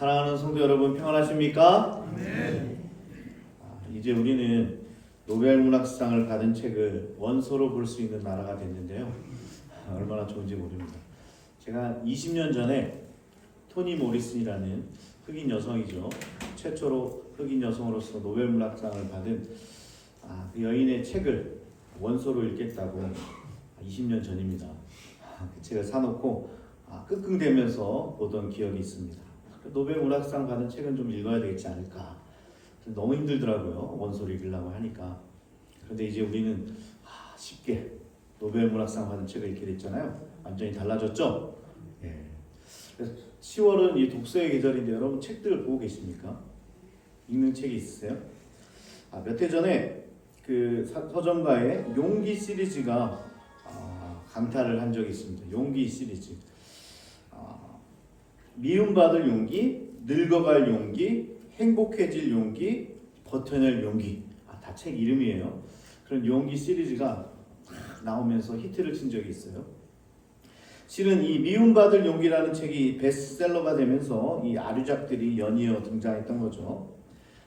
사랑하는 성도 여러분, 평안하십니까? 네. 이제 우리는 노벨 문학상을 받은 책을 원서로 볼 수 있는 나라가 됐는데요. 얼마나 좋은지 모릅니다. 제가 20년 전에 토니 모리슨이라는 흑인 여성이죠. 최초로 흑인 여성으로서 노벨 문학상을 받은 그 여인의 책을 원서로 읽겠다고 20년 전입니다. 그 책을 사놓고 끙끙대면서 보던 기억이 있습니다. 노벨 문학상 받은 책은 좀 읽어야 되지 않을까. 너무 힘들더라고요. 원서로 읽으려고 하니까. 그런데 이제 우리는 쉽게 노벨 문학상 받은 책을 읽게 됐잖아요. 완전히 달라졌죠? 예. 그래서 10월은 이 독서의 계절인데 여러분 책들을 보고 계십니까? 읽는 책이 있으세요? 몇 해 전에 그 서점가의 용기 시리즈가 강타를 한 적이 있습니다. 용기 시리즈. 미움받을 용기, 늙어갈 용기, 행복해질 용기, 버텨낼 용기. 다 책 이름이에요. 그런 용기 시리즈가 나오면서 히트를 친 적이 있어요. 실은 이 미움받을 용기라는 책이 베스트셀러가 되면서 이 아류작들이 연이어 등장했던 거죠.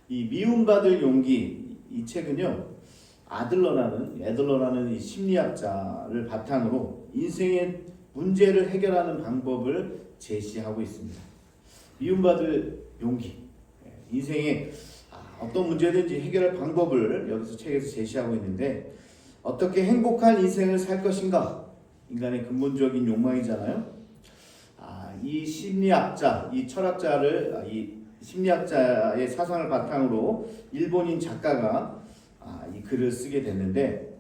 이 미움받을 용기, 이 책은요, 애들러라는 이 심리학자를 바탕으로 인생의 문제를 해결하는 방법을 제시하고 있습니다. 미움받을 용기, 인생의 어떤 문제든지 해결할 방법을 여기서 책에서 제시하고 있는데, 어떻게 행복한 인생을 살 것인가? 인간의 근본적인 욕망이잖아요. 이 심리학자, 이 철학자를, 이 심리학자의 사상을 바탕으로 일본인 작가가 이 글을 쓰게 됐는데,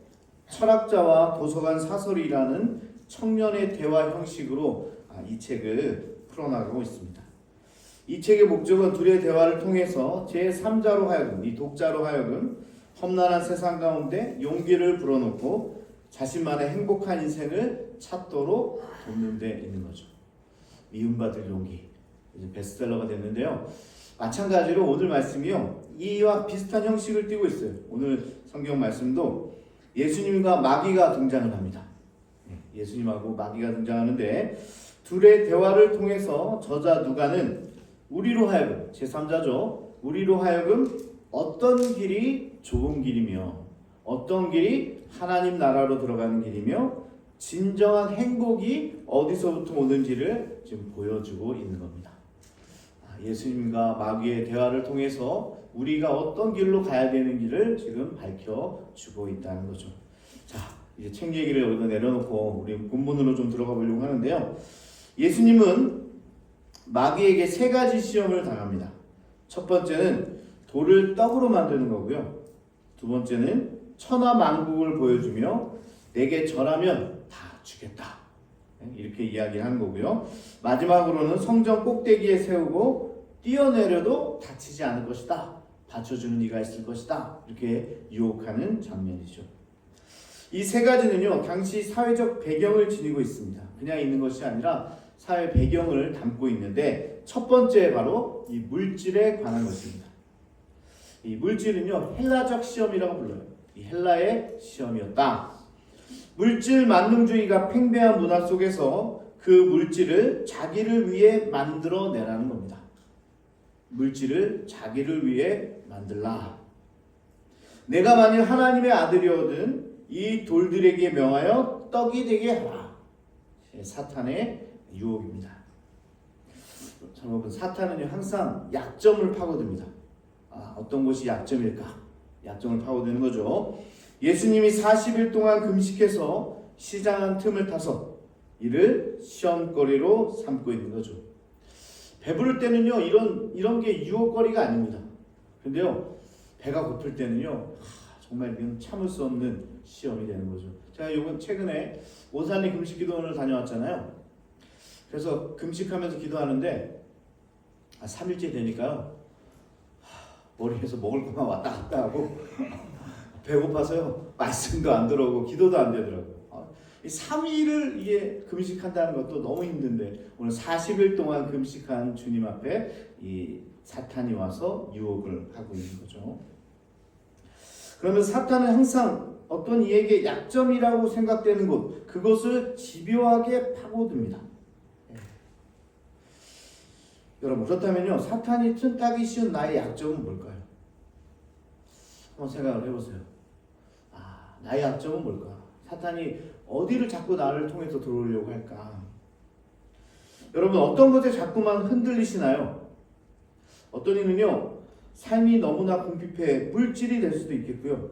철학자와 도서관 사설이라는 청년의 대화 형식으로 이 책을 풀어나가고 있습니다. 이 책의 목적은 둘의 대화를 통해서 제3자로 하여금, 이 독자로 하여금 험난한 세상 가운데 용기를 불어넣고 자신만의 행복한 인생을 찾도록 돕는 데 있는 거죠. 미움받을 용기, 이제 베스트셀러가 됐는데요. 마찬가지로 오늘 말씀이요, 이와 비슷한 형식을 띠고 있어요. 오늘 성경 말씀도 예수님과 마귀가 등장을 합니다. 예수님하고 마귀가 등장하는데, 둘의 대화를 통해서 저자 누가는 우리로 하여금, 제3자죠. 우리로 하여금 어떤 길이 좋은 길이며 어떤 길이 하나님 나라로 들어가는 길이며 진정한 행복이 어디서부터 오는지를 지금 보여주고 있는 겁니다. 예수님과 마귀의 대화를 통해서 우리가 어떤 길로 가야 되는 길을 지금 밝혀주고 있다는 거죠. 자, 이제 책 얘기를 여기다 내려놓고 우리 본문으로 좀 들어가 보려고 하는데요. 예수님은 마귀에게 3가지 시험을 당합니다. 첫 번째는 돌을 떡으로 만드는 거고요. 두 번째는 천하만국을 보여주며 내게 절하면 다 주겠다, 이렇게 이야기를 하는 거고요. 마지막으로는 성전 꼭대기에 세우고 뛰어내려도 다치지 않을 것이다, 받쳐주는 이가 있을 것이다, 이렇게 유혹하는 장면이죠. 이 3가지는요, 당시 사회적 배경을 지니고 있습니다. 그냥 있는 것이 아니라 사회 배경을 담고 있는데, 첫 번째 바로 이 물질에 관한 것입니다. 이 물질은요, 헬라적 시험이라고 불러요. 이 헬라의 시험이었다. 물질 만능주의가 팽배한 문화 속에서 그 물질을 자기를 위해 만들어내라는 겁니다. 물질을 자기를 위해 만들라. 내가 만일 하나님의 아들이거든 이 돌들에게 명하여 떡이 되게 하라. 사탄의 유혹입니다. 여러분, 사탄은 항상 약점을 파고듭니다. 어떤 것이 약점일까? 약점을 파고드는 거죠. 예수님이 40일 동안 금식해서 시장한 틈을 타서 이를 시험거리로 삼고 있는 거죠. 배부를 때는요, 이런 게 유혹거리가 아닙니다. 근데요, 배가 고플 때는요, 정말 이건 참을 수 없는 시험이 되는 거죠. 제가 요번 최근에 오산리 금식기도원을 다녀왔잖아요. 그래서 금식하면서 기도하는데 3일째 되니까요, 머리에서 먹을 것만 왔다 갔다 하고 배고파서요, 말씀도 안 들어오고 기도도 안 되더라고요. 3일을 이게 금식한다는 것도 너무 힘든데, 오늘 40일 동안 금식한 주님 앞에 이 사탄이 와서 유혹을 하고 있는 거죠. 그러면 사탄은 항상 어떤 이에게 약점이라고 생각되는 곳, 그것을 집요하게 파고듭니다. 여러분 그렇다면요 사탄이 틈타기 쉬운 나의 약점은 뭘까요? 한번 생각을 해보세요. 나의 약점은 뭘까? 사탄이 어디를 자꾸 나를 통해서 들어오려고 할까? 여러분 어떤 것에 자꾸만 흔들리시나요? 어떤 이는요 삶이 너무나 궁핍해 물질이 될 수도 있겠고요.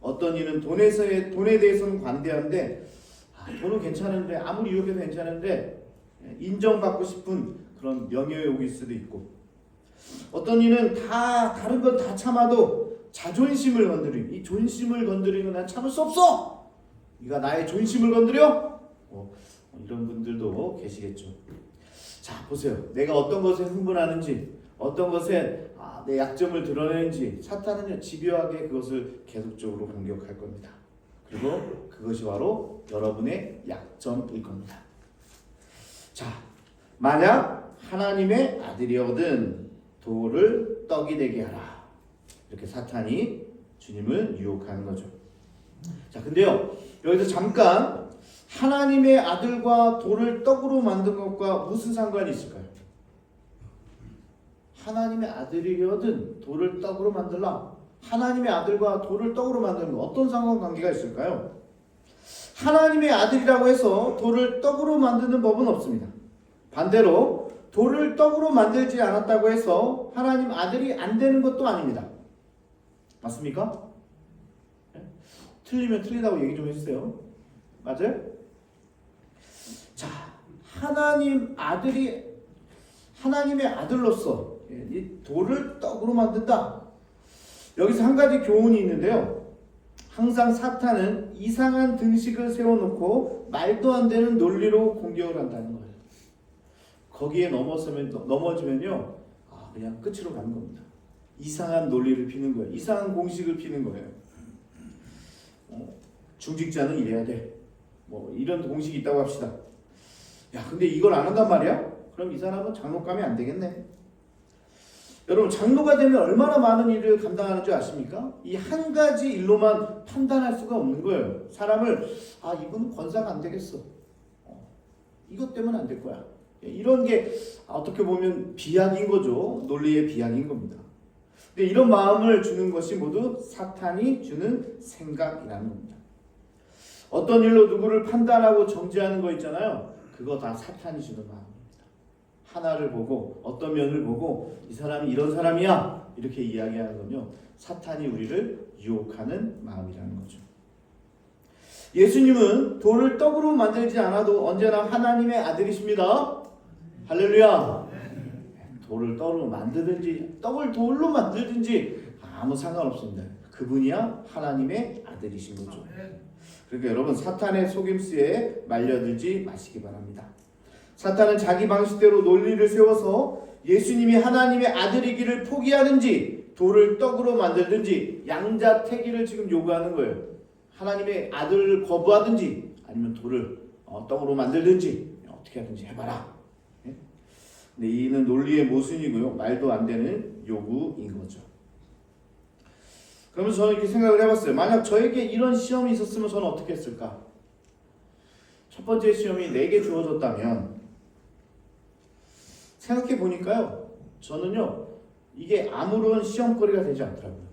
어떤 이는 돈에 대해서는 관대한데 돈은 괜찮은데 아무리 유혹해도 괜찮은데 인정받고 싶은 그런 명예욕일 수도 있고, 어떤 이는 다른 건 다 참아도 자존심을 건드리는, 이 존심을 건드리는 난 참을 수 없어! 네가 나의 존심을 건드려? 이런 분들도 계시겠죠. 자 보세요. 내가 어떤 것에 흥분하는지, 어떤 것에 내 약점을 드러내는지 사탄은요 집요하게 그것을 계속적으로 공격할 겁니다. 그리고 그것이 바로 여러분의 약점일 겁니다. 자, 만약 하나님의 아들이거든 돌을 떡이 되게 하라. 이렇게 사탄이 주님을 유혹하는 거죠. 자, 근데요 여기서 잠깐 하나님의 아들과 돌을 떡으로 만든 것과 무슨 상관이 있을까요? 하나님의 아들이거든 돌을 떡으로 만들라. 하나님의 아들과 돌을 떡으로 만드는 거 어떤 상관관계가 있을까요? 하나님의 아들이라고 해서 돌을 떡으로 만드는 법은 없습니다. 반대로 돌을 떡으로 만들지 않았다고 해서 하나님 아들이 안 되는 것도 아닙니다. 맞습니까? 네? 틀리면 틀리다고 얘기 좀 해주세요. 맞아요? 자, 하나님의 아들로서 이 돌을 떡으로 만든다. 여기서 한 가지 교훈이 있는데요. 항상 사탄은 이상한 등식을 세워놓고 말도 안 되는 논리로 공격을 한다는 거예요. 거기에 넘어지면요 그냥 끝으로 가는 겁니다. 이상한 논리를 피는 거예요. 이상한 공식을 피는 거예요. 중직자는 이래야 돼. 이런 공식이 있다고 합시다. 야, 근데 이걸 안 한단 말이야? 그럼 이 사람은 장로 가면 안 되겠네. 여러분 장로가 되면 얼마나 많은 일을 감당하는 줄 아십니까? 이 한 가지 일로만 판단할 수가 없는 거예요. 사람을 이분은 권사가 안 되겠어. 이것 때문에 안 될 거야. 이런 게 어떻게 보면 비약인 거죠. 논리의 비약인 겁니다. 근데 이런 마음을 주는 것이 모두 사탄이 주는 생각이라는 겁니다. 어떤 일로 누구를 판단하고 정죄하는 거 있잖아요. 그거 다 사탄이 주는 마음입니다. 하나를 보고 어떤 면을 보고 이 사람이 이런 사람이야 이렇게 이야기하는 건요 사탄이 우리를 유혹하는 마음이라는 거죠. 예수님은 돌을 떡으로 만들지 않아도 언제나 하나님의 아들이십니다. 할렐루야. 돌을 떡으로 만들든지 떡을 돌로 만들든지 아무 상관없습니다. 그분이야 하나님의 아들이신 거죠. 그러니까 여러분 사탄의 속임수에 말려들지 마시기 바랍니다. 사탄은 자기 방식대로 논리를 세워서 예수님이 하나님의 아들이기를 포기하든지 돌을 떡으로 만들든지 양자택일을 지금 요구하는 거예요. 하나님의 아들을 거부하든지 아니면 돌을 떡으로 만들든지 어떻게 하든지 해봐라. 근데 이는 논리의 모순이고요. 말도 안 되는 요구인 거죠. 그러면 저는 이렇게 생각을 해봤어요. 만약 저에게 이런 시험이 있었으면 저는 어떻게 했을까? 첫 번째 시험이 4개 주어졌다면 생각해 보니까요. 저는요. 이게 아무런 시험거리가 되지 않더라고요.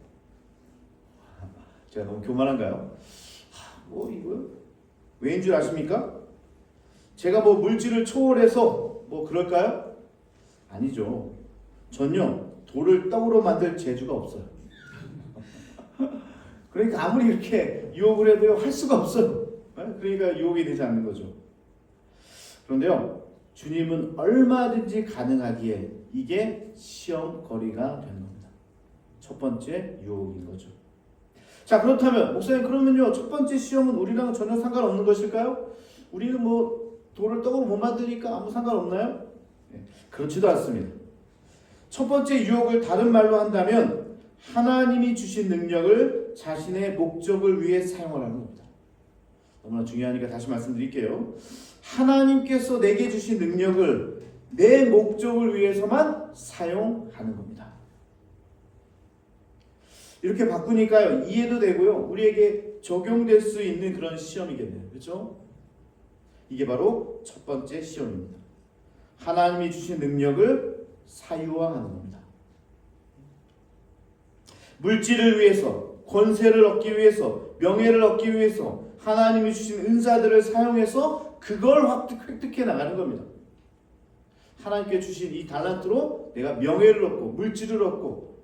제가 너무 교만한가요? 이거 왜인 줄 아십니까? 제가 물질을 초월해서 그럴까요? 아니죠. 전요. 돌을 떡으로 만들 재주가 없어요. 그러니까 아무리 이렇게 유혹을 해도 할 수가 없어요. 그러니까 유혹이 되지 않는 거죠. 그런데요. 주님은 얼마든지 가능하기에 이게 시험거리가 되는 겁니다. 첫 번째 유혹인 거죠. 자, 그렇다면 목사님 그러면요 첫 번째 시험은 우리랑 전혀 상관없는 것일까요? 우리는 돌을 떡으로 못 만드니까 아무 상관없나요? 그렇지도 않습니다. 첫 번째 유혹을 다른 말로 한다면 하나님이 주신 능력을 자신의 목적을 위해 사용하라는 겁니다. 너무나 중요하니까 다시 말씀드릴게요. 하나님께서 내게 주신 능력을 내 목적을 위해서만 사용하는 겁니다. 이렇게 바꾸니까요 이해도 되고요 우리에게 적용될 수 있는 그런 시험이겠네요. 그렇죠? 이게 바로 첫 번째 시험입니다. 하나님이 주신 능력을 사유화하는 겁니다. 물질을 위해서, 권세를 얻기 위해서, 명예를 얻기 위해서 하나님이 주신 은사들을 사용해서 그걸 획득해 나가는 겁니다. 하나님께 주신 이 달란트로 내가 명예를 얻고 물질을 얻고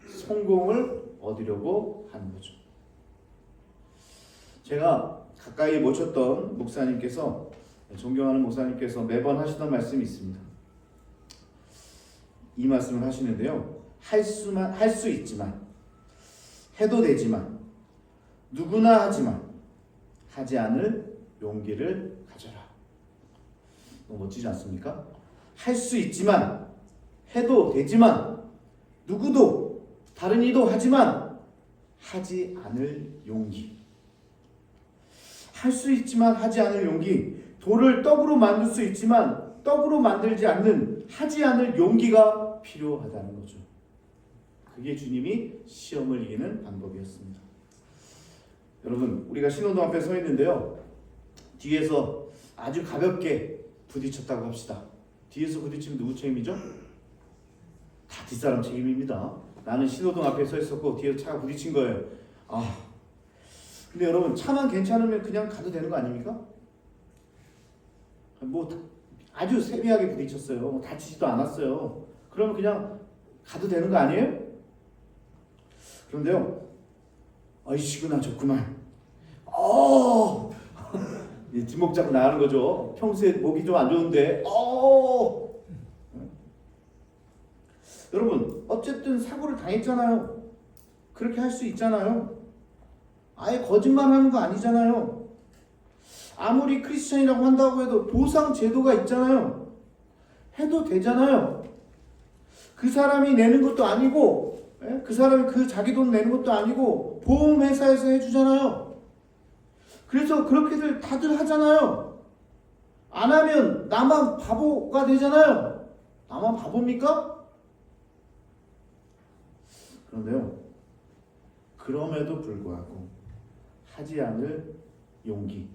성공을 얻으려고 하는 거죠. 제가 가까이 모셨던 목사님께서, 존경하는 목사님께서 매번 하시던 말씀이 있습니다. 이 말씀을 하시는데요. 할 수 있지만, 해도 되지만, 누구나 하지만 하지 않을 용기를 가져라. 너무 멋지지 않습니까? 할 수 있지만, 해도 되지만, 누구도 다른 이도 하지만 하지 않을 용기. 할 수 있지만 하지 않을 용기. 돌을 떡으로 만들 수 있지만 떡으로 만들지 않는, 하지 않을 용기가 필요하다는 거죠. 그게 주님이 시험을 이기는 방법이었습니다. 여러분, 우리가 신호등 앞에 서 있는데요. 뒤에서 아주 가볍게 부딪혔다고 합시다. 뒤에서 부딪히면 누구 책임이죠? 다 뒷사람 책임입니다. 나는 신호등 앞에 서 있었고 뒤에서 차가 부딪힌 거예요. 근데 여러분, 차만 괜찮으면 그냥 가도 되는 거 아닙니까? 뭐 아주 세미하게 부딪혔어요. 뭐 다치지도 않았어요. 그러면 그냥 가도 되는 거 아니에요? 그런데요, 어이씨구나 좋구만. 뒷목 잡고 나가는 거죠. 평소에 목이 좀 안 좋은데. 여러분, 어쨌든 사고를 당했잖아요. 그렇게 할 수 있잖아요. 아예 거짓말하는 거 아니잖아요. 아무리 크리스천이라고 한다고 해도 보상 제도가 있잖아요. 해도 되잖아요. 그 사람이 내는 것도 아니고, 그 사람이 그 자기 돈 내는 것도 아니고 보험회사에서 해주잖아요. 그래서 그렇게들 다들 하잖아요. 안 하면 나만 바보가 되잖아요. 나만 바보입니까? 그런데요, 그럼에도 불구하고 하지 않을 용기,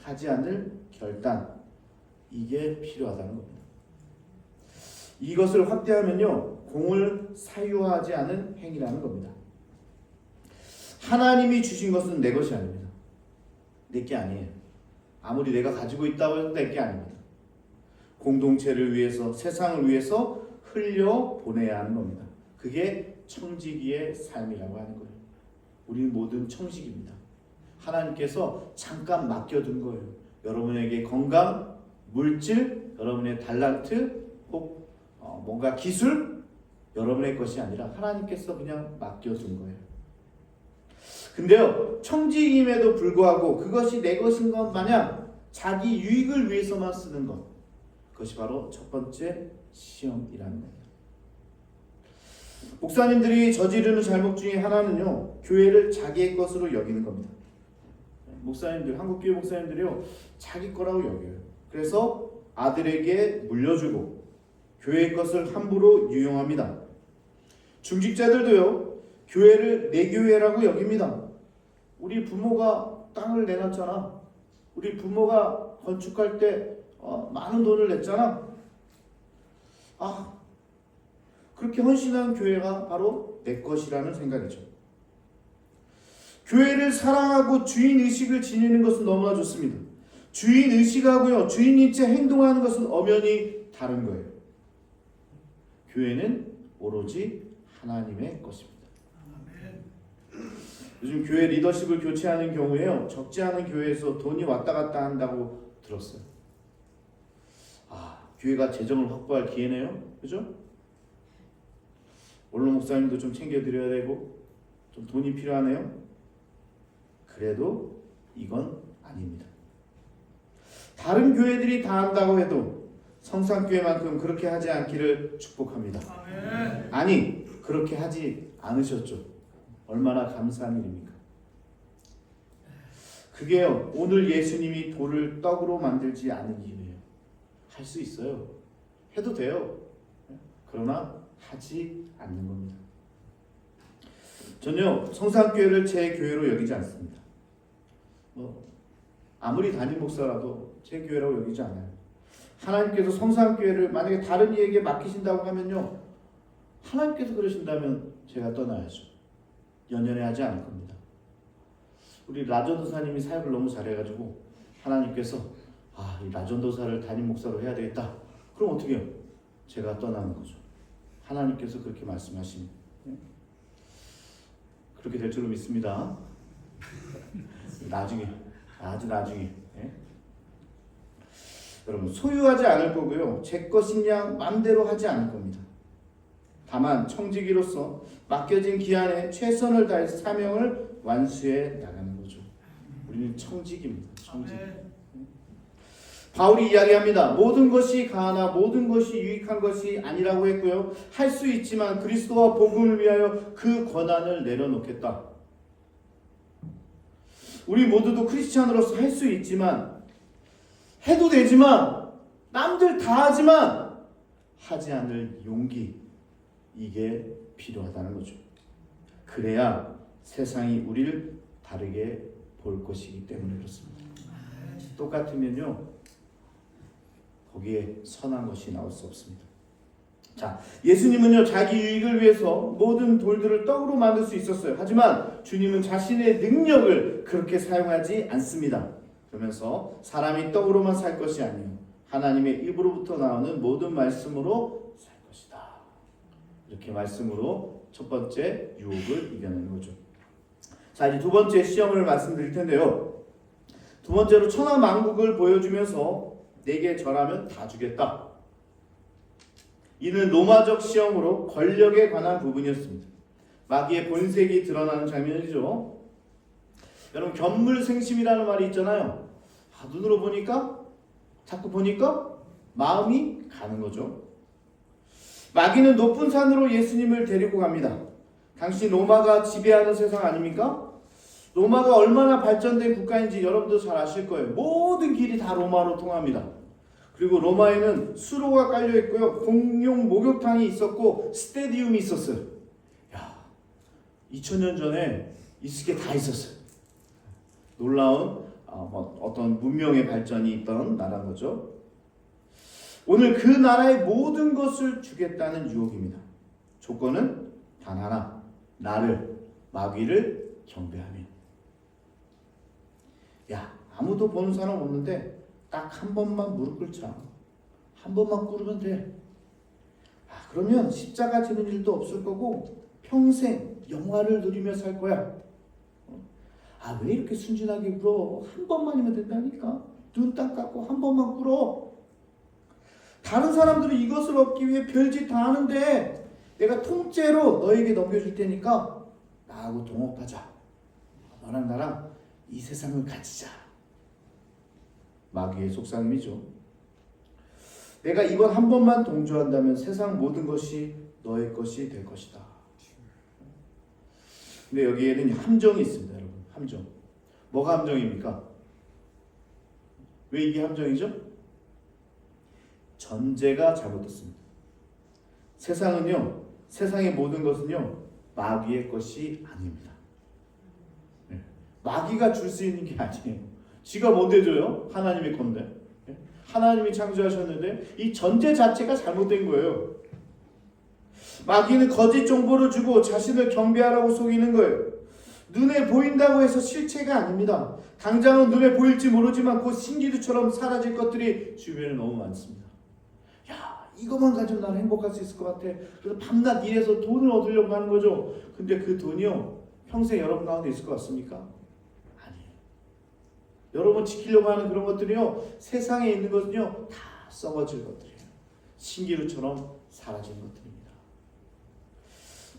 하지 않을 결단, 이게 필요하다는 겁니다. 이것을 확대하면요, 공을 사유하지 않은 행위라는 겁니다. 하나님이 주신 것은 내 것이 아닙니다. 내 게 아니에요. 아무리 내가 가지고 있다고 해도 내 게 아닙니다. 공동체를 위해서, 세상을 위해서 흘려보내야 하는 겁니다. 그게 청지기의 삶이라고 하는 거예요. 우리는 모든 청지기입니다. 하나님께서 잠깐 맡겨둔 거예요. 여러분에게 건강, 물질, 여러분의 달란트, 혹 뭔가 기술, 여러분의 것이 아니라 하나님께서 그냥 맡겨둔 거예요. 근데요, 청지기임에도 불구하고 그것이 내 것인 것 마냥 자기 유익을 위해서만 쓰는 것, 그것이 바로 첫 번째 시험이라는 거예요. 목사님들이 저지르는 잘못 중에 하나는요, 교회를 자기의 것으로 여기는 겁니다. 목사님들, 한국교회 목사님들이요, 자기 거라고 여겨요. 그래서 아들에게 물려주고 교회의 것을 함부로 유용합니다. 중직자들도요, 교회를 내 교회라고 여깁니다. 우리 부모가 땅을 내놨잖아. 우리 부모가 건축할 때 많은 돈을 냈잖아. 그렇게 헌신한 교회가 바로 내 것이라는 생각이죠. 교회를 사랑하고 주인의식을 지니는 것은 너무나 좋습니다. 주인의식하고요, 주인님체 행동하는 것은 엄연히 다른 거예요. 교회는 오로지 하나님의 것입니다. 요즘 교회 리더십을 교체하는 경우에요, 적지 않은 교회에서 돈이 왔다 갔다 한다고 들었어요. 교회가 재정을 확보할 기회네요. 그죠? 원로 목사님도 좀 챙겨드려야 되고 좀 돈이 필요하네요. 그래도 이건 아닙니다. 다른 교회들이 다 한다고 해도 성산교회만큼 그렇게 하지 않기를 축복합니다. 아니, 그렇게 하지 않으셨죠. 얼마나 감사한 일입니까? 그게요, 오늘 예수님이 돌을 떡으로 만들지 않은 이유예요. 할 수 있어요. 해도 돼요. 그러나 하지 않는 겁니다. 전혀 성산교회를 제 교회로 여기지 않습니다. 아무리 담임 목사라도 제 교회라고 여기지 않아요. 하나님께서 성산교회를 만약에 다른 이에게 맡기신다고 하면요, 하나님께서 그러신다면 제가 떠나야죠. 연연해 하지 않을 겁니다. 우리 라전도사님이 사역을 너무 잘해가지고 하나님께서 이 라전도사를 담임 목사로 해야 되겠다. 그럼 어떻게 해요? 제가 떠나는 거죠. 하나님께서 그렇게 말씀하십니다. 그렇게 될 줄로 믿습니다. 나중에, 아주 나중에. 여러분, 소유하지 않을 거고요. 제 것인 양 맘대로 하지 않을 겁니다. 다만 청지기로서 맡겨진 기한에 최선을 다해서 사명을 완수해 나가는 거죠. 우리는 청지기입니다. 청지기. 바울이 이야기합니다. 모든 것이 가하나 모든 것이 유익한 것이 아니라고 했고요. 할 수 있지만 그리스도와 복음을 위하여 그 권한을 내려놓겠다. 우리 모두도 크리스찬으로서 할 수 있지만, 해도 되지만, 남들 다 하지만 하지 않을 용기, 이게 필요하다는 거죠. 그래야 세상이 우리를 다르게 볼 것이기 때문에 그렇습니다. 똑같으면요, 거기에 선한 것이 나올 수 없습니다. 자, 예수님은요, 자기 유익을 위해서 모든 돌들을 떡으로 만들 수 있었어요. 하지만 주님은 자신의 능력을 그렇게 사용하지 않습니다. 그러면서 사람이 떡으로만 살 것이 아니요 하나님의 입으로부터 나오는 모든 말씀으로 살 것이다. 이렇게 말씀으로 첫 번째 유혹을 이겨내는 거죠. 자, 이제 두 번째 시험을 말씀드릴 텐데요. 두 번째로 천하만국을 보여주면서 내게 절하면 다 주겠다. 이는 로마적 시험으로 권력에 관한 부분이었습니다. 마귀의 본색이 드러나는 장면이죠. 여러분, 견물생심이라는 말이 있잖아요. 눈으로 보니까, 자꾸 보니까 마음이 가는 거죠. 마귀는 높은 산으로 예수님을 데리고 갑니다. 당시 로마가 지배하는 세상 아닙니까? 로마가 얼마나 발전된 국가인지 여러분도 잘 아실 거예요. 모든 길이 다 로마로 통합니다. 그리고 로마에는 수로가 깔려 있고요, 공용 목욕탕이 있었고 스테디움이 있었어요. 2000년 전에 있을 게 다 있었어요. 놀라운 어떤 문명의 발전이 있던 나라인 거죠. 오늘 그 나라의 모든 것을 주겠다는 유혹입니다. 조건은 단 하나, 나를, 마귀를 경배하면. 아무도 보는 사람 없는데 딱 한 번만 무릎 꿇자. 한 번만 꿇으면 돼. 그러면 십자가 지는 일도 없을 거고 평생 영화를 누리며 살 거야. 왜 이렇게 순진하게 굴어? 한 번만이면 된다니까. 눈 딱 감고 한 번만 꿇어. 다른 사람들은 이것을 얻기 위해 별짓 다 하는데 내가 통째로 너에게 넘겨줄 테니까 나하고 동업하자. 너랑 나랑 이 세상을 가지자. 마귀의 속삭임이죠. 내가 이번 한 번만 동조한다면 세상 모든 것이 너의 것이 될 것이다. 근데 여기에는 함정이 있습니다, 여러분. 함정. 뭐가 함정입니까? 왜 이게 함정이죠? 전제가 잘못됐습니다. 세상의 모든 것은요, 마귀의 것이 아닙니다. 마귀가 줄 수 있는 게 아니에요. 지가 뭔데 줘요? 하나님의 건데. 하나님이 창조하셨는데 이 전제 자체가 잘못된 거예요. 마귀는 거짓 정보를 주고 자신을 경배하라고 속이는 거예요. 눈에 보인다고 해서 실체가 아닙니다. 당장은 눈에 보일지 모르지만 곧 신기루처럼 사라질 것들이 주변에 너무 많습니다. 이것만 가지고 나는 행복할 수 있을 것 같아. 그래서 밤낮 일해서 돈을 얻으려고 하는 거죠. 근데 그 돈이요, 평생 여러분 가운데 있을 것 같습니까? 아니에요. 여러분 지키려고 하는 그런 것들이요, 세상에 있는 것은요 다 썩어질 것들이에요. 신기루처럼 사라진 것들입니다.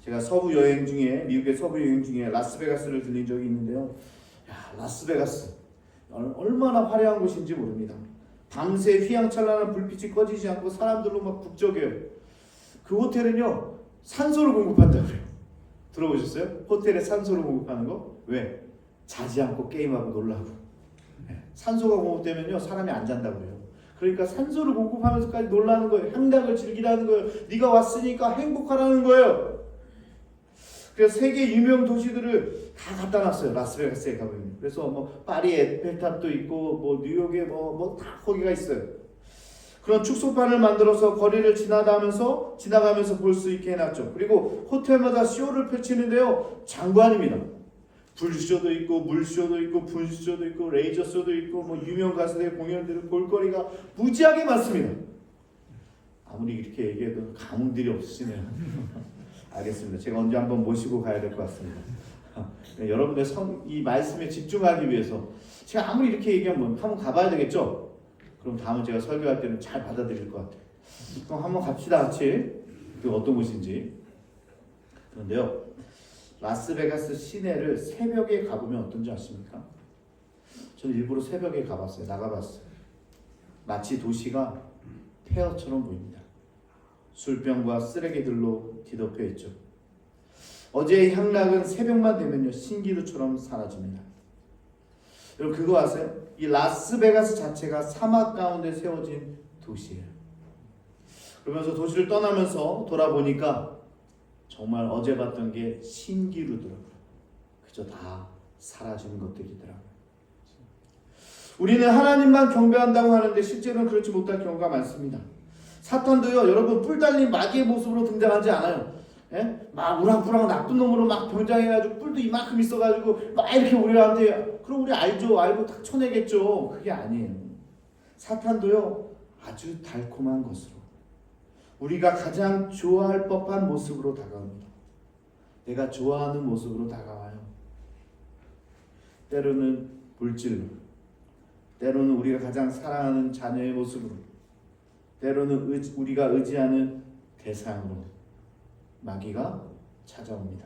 제가 미국의 서부 여행 중에 라스베가스를 들린 적이 있는데요. 라스베가스 얼마나 화려한 곳인지 모릅니다. 밤새 휘황찬란한 불빛이 꺼지지 않고 사람들로 막 북적여요. 그 호텔은요, 산소를 공급한다고 그래요. 들어보셨어요? 호텔에 산소를 공급하는 거? 왜? 자지 않고 게임하고 놀라고. 산소가 공급되면요, 사람이 안 잔다고 그래요. 그러니까 산소를 공급하면서까지 놀라는 거예요. 향락을 즐기라는 거예요. 네가 왔으니까 행복하라는 거예요. 그래서 세계 유명 도시들을 다 갖다 놨어요. 라스베가스에 가보면. 그래서 파리에 에펠탑도 있고, 뉴욕에 다 거기가 있어요. 그런 축소판을 만들어서 거리를 지나가면서 볼 수 있게 해놨죠. 그리고 호텔마다 쇼를 펼치는데요. 장관입니다. 불쇼도 있고 물쇼도 있고 분쇼도 있고 레이저쇼도 있고 뭐 유명 가수들의 공연들을 볼거리가 무지하게 많습니다. 아무리 이렇게 얘기해도 감흥들이 없으시네요. 알겠습니다. 제가 언제 한번 모시고 가야 될 것 같습니다. 여러분들 이 말씀에 집중하기 위해서 제가 아무리 이렇게 얘기하면 한번 가봐야 되겠죠? 그럼 다음은 제가 설교할 때는 잘 받아들일 것 같아요. 그럼 한번 갑시다 같이. 그 어떤 곳인지. 그런데요, 라스베가스 시내를 새벽에 가보면 어떤지 아십니까? 저는 일부러 새벽에 가봤어요. 나가봤어요. 마치 도시가 폐허처럼 보입니다. 술병과 쓰레기들로 뒤덮여 있죠. 어제의 향락은 새벽만 되면요 신기루처럼 사라집니다. 여러분 그거 아세요? 이 라스베가스 자체가 사막 가운데 세워진 도시예요. 그러면서 도시를 떠나면서 돌아보니까 정말 어제 봤던 게 신기루더라고요. 그저 다 사라지는 것들이더라고요. 우리는 하나님만 경배한다고 하는데 실제로는 그렇지 못할 경우가 많습니다. 사탄도요 여러분 뿔 달린 마귀의 모습으로 등장하지 않아요. 예? 막 우락부락 나쁜 놈으로 막 병장해가지고 뿔도 이만큼 있어가지고 막 이렇게 우리한테 그럼 우리 알고 다 쳐내겠죠. 그게 아니에요. 사탄도요 아주 달콤한 것으로 우리가 가장 좋아할 법한 모습으로 다가옵니다. 내가 좋아하는 모습으로 다가와요. 때로는 물질로, 때로는 우리가 가장 사랑하는 자녀의 모습으로, 때로는 우리가 의지하는 대상으로 마귀가 찾아옵니다.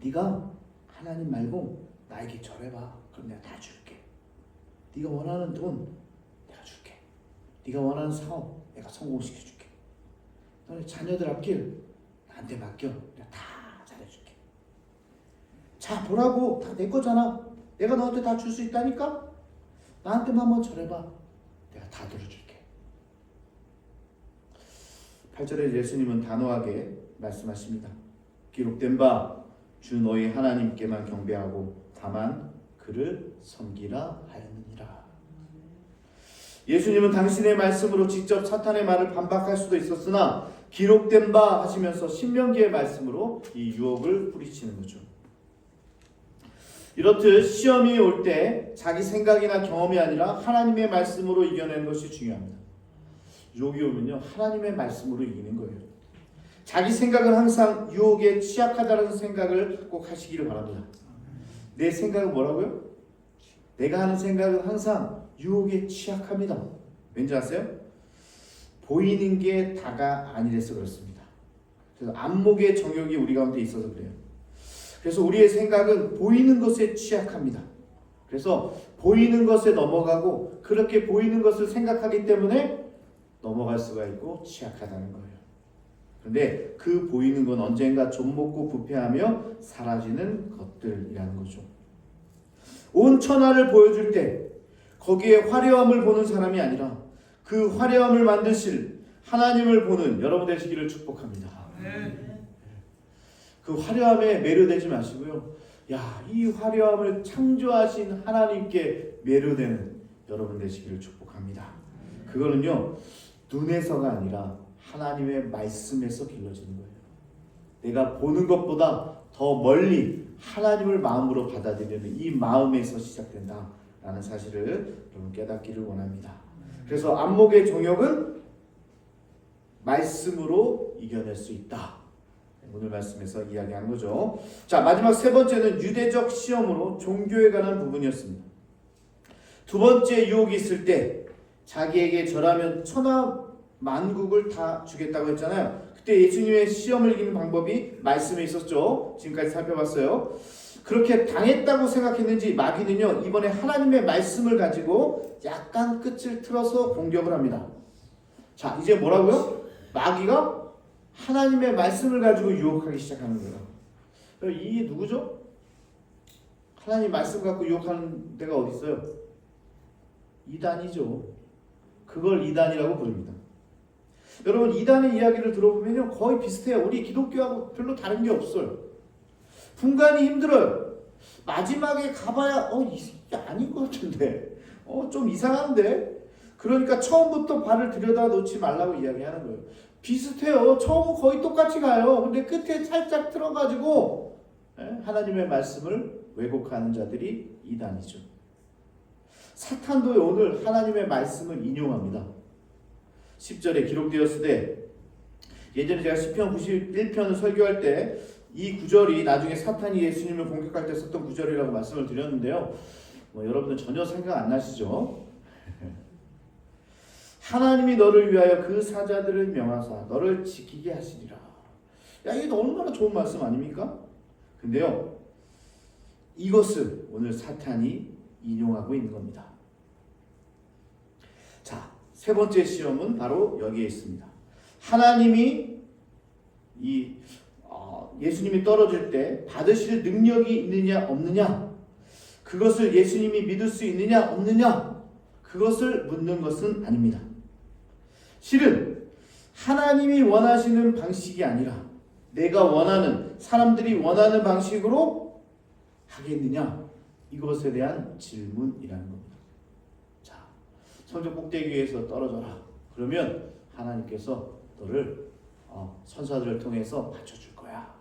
네가 하나님 말고 나에게 절해봐. 그럼 내가 다 줄게. 네가 원하는 돈 내가 줄게. 네가 원하는 사업 내가 성공시켜줄게. 너네 자녀들 앞길 나한테 맡겨. 내가 다 잘해줄게. 자 보라고 다 내 거잖아. 내가 너한테 다 줄 수 있다니까. 나한테만 한번 절해봐. 내가 다 들어줄게. 8절에 예수님은 단호하게 말씀하십니다. 기록된 바 주 너희 하나님께만 경배하고 다만 그를 섬기라 하였느니라. 예수님은 당신의 말씀으로 직접 사탄의 말을 반박할 수도 있었으나 기록된 바 하시면서 신명기의 말씀으로 이 유혹을 뿌리치는 거죠. 이렇듯 시험이 올 때 자기 생각이나 경험이 아니라 하나님의 말씀으로 이겨내는 것이 중요합니다. 유혹이 오면요 하나님의 말씀으로 이기는 거예요. 자기 생각은 항상 유혹에 취약하다는 생각을 꼭 하시기를 바랍니다. 내 생각은 뭐라고요? 내가 하는 생각은 항상 유혹에 취약합니다. 왠지 아세요? 보이는 게 다가 아니라서 그렇습니다. 그래서 안목의 정욕이 우리 가운데 있어서 그래요. 그래서 우리의 생각은 보이는 것에 취약합니다. 그래서 보이는 것에 넘어가고 그렇게 보이는 것을 생각하기 때문에 넘어갈 수가 있고 취약하다는 거예요. 그런데 그 보이는 건 언젠가 좀먹고 부패하며 사라지는 것들이라는 거죠. 온 천하를 보여줄 때 거기에 화려함을 보는 사람이 아니라 그 화려함을 만드실 하나님을 보는 여러분 되시기를 축복합니다. 그 화려함에 매료되지 마시고요. 이 화려함을 창조하신 하나님께 매료되는 여러분 되시기를 축복합니다. 그거는요 눈에서가 아니라 하나님의 말씀에서 길러지는 거예요. 내가 보는 것보다 더 멀리 하나님을 마음으로 받아들이는 이 마음에서 시작된다라는 사실을 여러분 깨닫기를 원합니다. 그래서 안목의 정욕은 말씀으로 이겨낼 수 있다. 오늘 말씀에서 이야기한 거죠. 자, 마지막 세 번째는 유대적 시험으로 종교에 관한 부분이었습니다. 두 번째 유혹이 있을 때 자기에게 절하면 천하 만국을 다 주겠다고 했잖아요. 그때 예수님의 시험을 이기는 방법이 말씀에 있었죠. 지금까지 살펴봤어요. 그렇게 당했다고 생각했는지 마귀는요 이번에 하나님의 말씀을 가지고 약간 끝을 틀어서 공격을 합니다. 자, 이제 뭐라고요? 마귀가 하나님의 말씀을 가지고 유혹하기 시작하는 거예요. 이게 누구죠? 하나님 말씀 갖고 유혹하는 데가 어디 있어요? 이단이죠. 그걸 이단이라고 부릅니다. 여러분 이단의 이야기를 들어보면요 거의 비슷해요. 우리 기독교하고 별로 다른 게 없어요. 분간이 힘들어요. 마지막에 가봐야 이게 아닌 것 같은데 좀 이상한데 그러니까 처음부터 발을 들여다 놓지 말라고 이야기하는 거예요. 비슷해요. 처음은 거의 똑같이 가요. 근데 끝에 살짝 틀어가지고 하나님의 말씀을 왜곡하는 자들이 이단이죠. 사탄도 오늘 하나님의 말씀을 인용합니다. 10절에 기록되었을 때, 예전에 제가 시편 91편을 설교할 때 이 구절이 나중에 사탄이 예수님을 공격할 때 썼던 구절이라고 말씀을 드렸는데요. 여러분들 전혀 생각 안 나시죠? 하나님이 너를 위하여 그 사자들을 명하사 너를 지키게 하시리라. 야, 이게 얼마나 좋은 말씀 아닙니까? 근데요, 이것을 오늘 사탄이 인용하고 있는 겁니다. 자, 세 번째 시험은 바로 여기에 있습니다. 하나님이 예수님이 떨어질 때 받으실 능력이 있느냐 없느냐, 그것을 예수님이 믿을 수 있느냐 없느냐, 그것을 묻는 것은 아닙니다. 실은 하나님이 원하시는 방식이 아니라 내가 원하는, 사람들이 원하는 방식으로 하겠느냐, 이것에 대한 질문이라는 겁니다. 자, 성전 꼭대기 위에서 떨어져라. 그러면 하나님께서 너를 선사들을 통해서 받쳐줄 거야.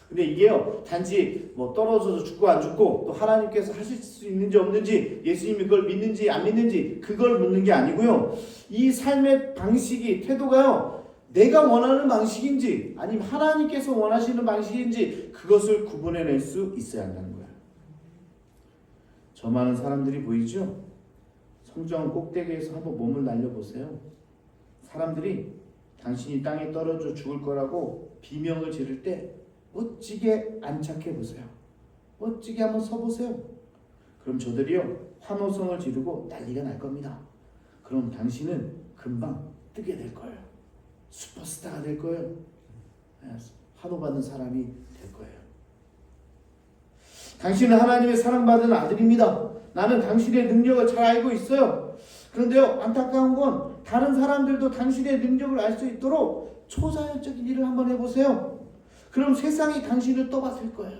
근데 이게요, 단지 떨어져서 죽고 안 죽고 또 하나님께서 하실 수 있는지 없는지, 예수님이 그걸 믿는지 안 믿는지, 그걸 묻는 게 아니고요, 이 삶의 방식이, 태도가요, 내가 원하는 방식인지 아니면 하나님께서 원하시는 방식인지, 그것을 구분해낼 수 있어야 한다는 거예요. 저 많은 사람들이 보이죠? 성전 꼭대기에서 한번 몸을 날려보세요. 사람들이 당신이 땅에 떨어져 죽을 거라고 비명을 지를 때 멋지게 안착해 보세요. 멋지게 한번 서보세요. 그럼 저들이요, 환호성을 지르고 난리가 날 겁니다. 그럼 당신은 금방 뜨게 될 거예요. 슈퍼스타가 될 거예요. 환호받는 사람이 될 거예요. 당신은 하나님의 사랑받은 아들입니다. 나는 당신의 능력을 잘 알고 있어요. 그런데요, 안타까운 건 다른 사람들도 당신의 능력을 알 수 있도록 초자연적인 일을 한번 해보세요. 그럼 세상이 당신을 떠받을 거예요.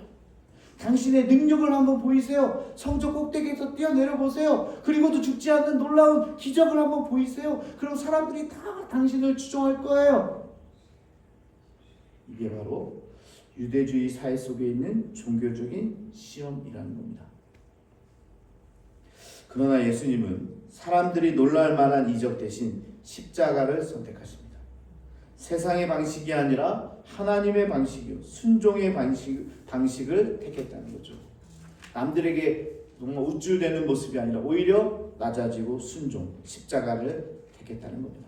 당신의 능력을 한번 보이세요. 성전 꼭대기에서 뛰어내려 보세요. 그리고도 죽지 않는 놀라운 기적을 한번 보이세요. 그럼 사람들이 다 당신을 추종할 거예요. 이게 바로 유대주의 사회 속에 있는 종교적인 시험이라는 겁니다. 그러나 예수님은 사람들이 놀랄 만한 이적 대신 십자가를 선택하십니다. 세상의 방식이 아니라 하나님의 방식이요, 순종의 방식을 택했다는 거죠. 남들에게 정말 우쭐대는 모습이 아니라 오히려 낮아지고 순종, 십자가를 택했다는 겁니다.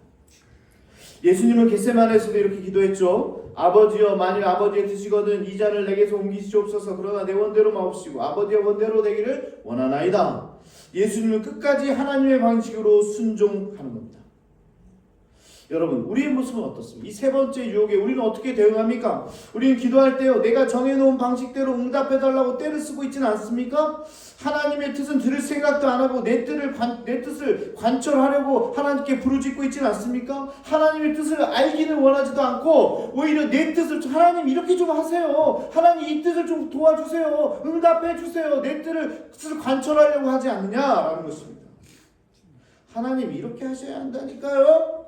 예수님은 겟세마네에서도 이렇게 기도했죠. 아버지여, 만일 아버지의 뜻이거든 이 잔을 내게서 옮기시옵소서. 그러나 내 원대로 마옵시고 아버지의 원대로 되기를 원하나이다. 예수님은 끝까지 하나님의 방식으로 순종하는 겁니다. 여러분, 우리의 모습은 어떻습니까? 이 세 번째 유혹에 우리는 어떻게 대응합니까? 우리는 기도할 때요, 내가 정해놓은 방식대로 응답해달라고 떼를 쓰고 있지는 않습니까? 하나님의 뜻은 들을 생각도 안 하고 내 뜻을 관철하려고 하나님께 부르짖고 있지는 않습니까? 하나님의 뜻을 알기는 원하지도 않고 오히려 내 뜻을, 하나님 이렇게 좀 하세요. 하나님 이 뜻을 좀 도와주세요. 응답해 주세요. 내 뜻을 관철하려고 하지 않느냐라는 것입니다. 하나님 이렇게 하셔야 한다니까요.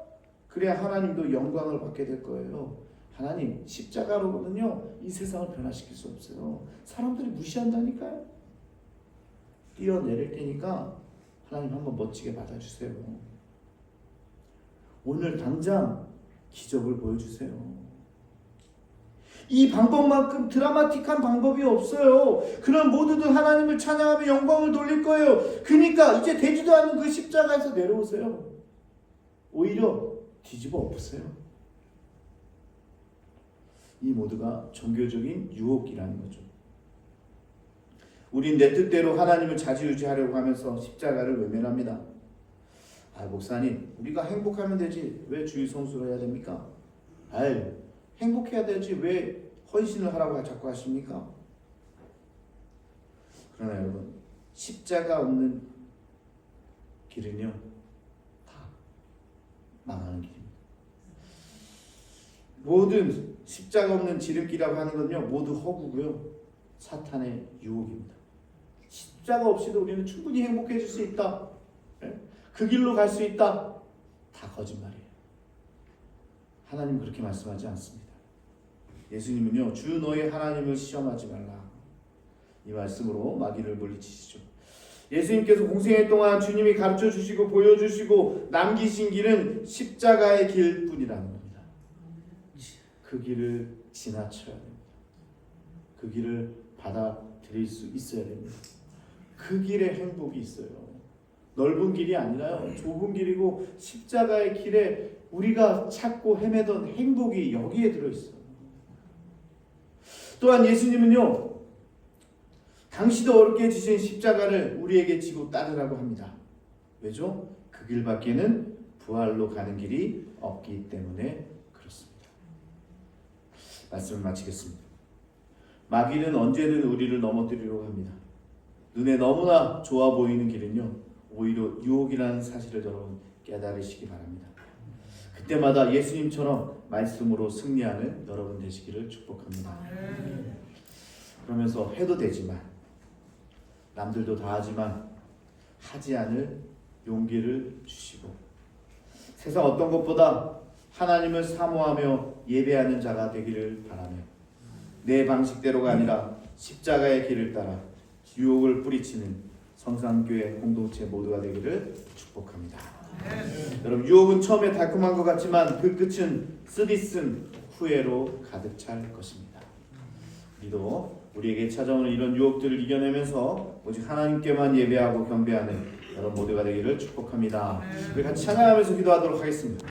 그래야 하나님도 영광을 받게 될 거예요. 하나님 십자가로는요, 이 세상을 변화시킬 수 없어요. 사람들이 무시한다니까요. 뛰어내릴 테니까 하나님 한번 멋지게 받아주세요. 오늘 당장 기적을 보여주세요. 이 방법만큼 드라마틱한 방법이 없어요. 그럼 모두들 하나님을 찬양하며 영광을 돌릴 거예요. 그러니까 이제 되지도 않는 그 십자가에서 내려오세요. 오히려 뒤집어 엎으세요. 이 모두가 종교적인 유혹이라는 거죠. 우린 내 뜻대로 하나님을 좌지우지하려고 하면서 십자가를 외면합니다. 목사님, 우리가 행복하면 되지 왜 주의 성수를 해야 됩니까? 행복해야 되지 왜 헌신을 하라고 자꾸 하십니까? 그러나 여러분, 십자가 없는 길은요, 다 망하는 길입니다. 모든 십자가 없는 지름길이라고 하는 건요, 모두 허구고요, 사탄의 유혹입니다. 십자가 없이도 우리는 충분히 행복해질 수 있다. 그 길로 갈 수 있다. 다 거짓말이에요. 하나님 그렇게 말씀하지 않습니다. 예수님은요, 주 너의 하나님을 시험하지 말라. 이 말씀으로 마귀를 물리치시죠. 예수님께서 공생애 동안 주님이 가르쳐 주시고 보여주시고 남기신 길은 십자가의 길뿐이라는 겁니다. 그 길을 지나쳐야 됩니다. 그 길을 받아들일 수 있어야 됩니다. 그 길에 행복이 있어요. 넓은 길이 아니라요, 좁은 길이고 십자가의 길에 우리가 찾고 헤매던 행복이 여기에 들어있어요. 또한 예수님은요, 당시도 어렵게 지신 십자가를 우리에게 지고 따르라고 합니다. 왜죠? 그 길밖에는 부활로 가는 길이 없기 때문에 그렇습니다. 말씀을 마치겠습니다. 마귀는 언제든 우리를 넘어뜨리려고 합니다. 눈에 너무나 좋아 보이는 길은요, 오히려 유혹이라는 사실을 여러분 깨달으시기 바랍니다. 그때마다 예수님처럼 말씀으로 승리하는 여러분 되시기를 축복합니다. 그러면서 해도 되지만, 남들도 다 하지만 하지 않을 용기를 주시고, 세상 어떤 것보다 하나님을 사모하며 예배하는 자가 되기를 바라며, 내 방식대로가 아니라 십자가의 길을 따라 유혹을 뿌리치는 성산교회 공동체 모두가 되기를 축복합니다. 여러분, 유혹은 처음에 달콤한 것 같지만 그 끝은 쓰디쓴 후회로 가득 찰 것입니다. 우리도 우리에게 찾아오는 이런 유혹들을 이겨내면서 오직 하나님께만 예배하고 경배하는 여러분 모두가 되기를 축복합니다. 우리 같이 찬양하면서 기도하도록 하겠습니다.